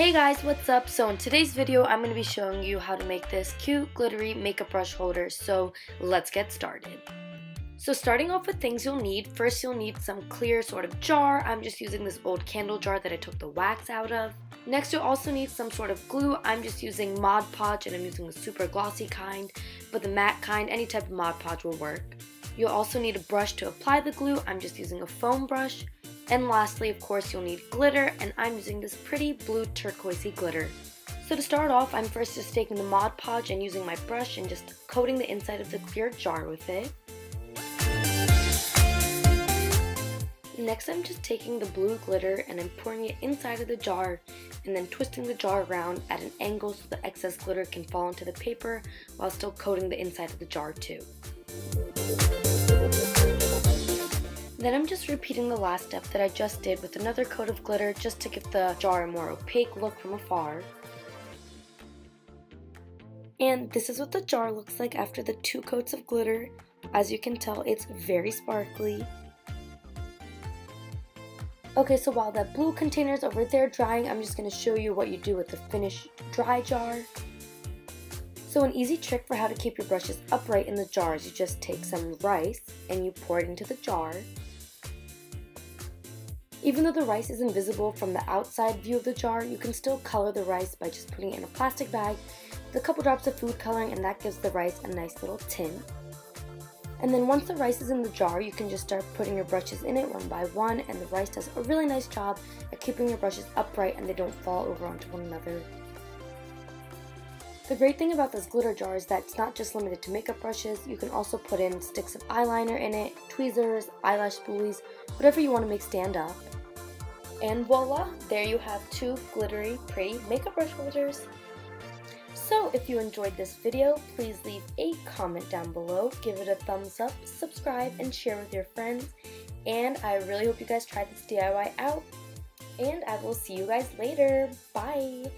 Hey guys, what's up? So in today's video, I'm going to be showing you how to make this cute glittery makeup brush holder. So let's get started. So starting off with things you'll need, first you'll need some clear sort of jar. I'm just using this old candle jar that I took the wax out of. Next you'll also need some sort of glue. I'm just using Mod Podge and I'm using the super glossy kind, but the matte kind, any type of Mod Podge will work. You'll also need a brush to apply the glue. I'm just using a foam brush. And lastly, of course, you'll need glitter, and I'm using this pretty blue turquoisey glitter. So to start off, I'm first just taking the Mod Podge and using my brush and just coating the inside of the clear jar with it. Next, I'm just taking the blue glitter and I'm pouring it inside of the jar and then twisting the jar around at an angle so the excess glitter can fall into the paper while still coating the inside of the jar too. Then I'm just repeating the last step that I just did with another coat of glitter just to give the jar a more opaque look from afar. And this is what the jar looks like after the 2 coats of glitter. As you can tell, it's very sparkly. Okay, so while that blue container is over there drying, I'm just going to show you what you do with the finished dry jar. So an easy trick for how to keep your brushes upright in the jar is you just take some rice and you pour it into the jar. Even though the rice is invisible from the outside view of the jar, you can still color the rice by just putting it in a plastic bag with a couple drops of food coloring, and that gives the rice a nice little tint. And then once the rice is in the jar, you can just start putting your brushes in it one by one, and the rice does a really nice job at keeping your brushes upright and they don't fall over onto one another. The great thing about this glitter jar is that it's not just limited to makeup brushes. You can also put in sticks of eyeliner in it, tweezers, eyelash spoolies, whatever you want to make stand up. And voila, there you have 2 glittery, pretty makeup brush holders. So if you enjoyed this video, please leave a comment down below, give it a thumbs up, subscribe, and share with your friends. And I really hope you guys try this DIY out. And I will see you guys later. Bye!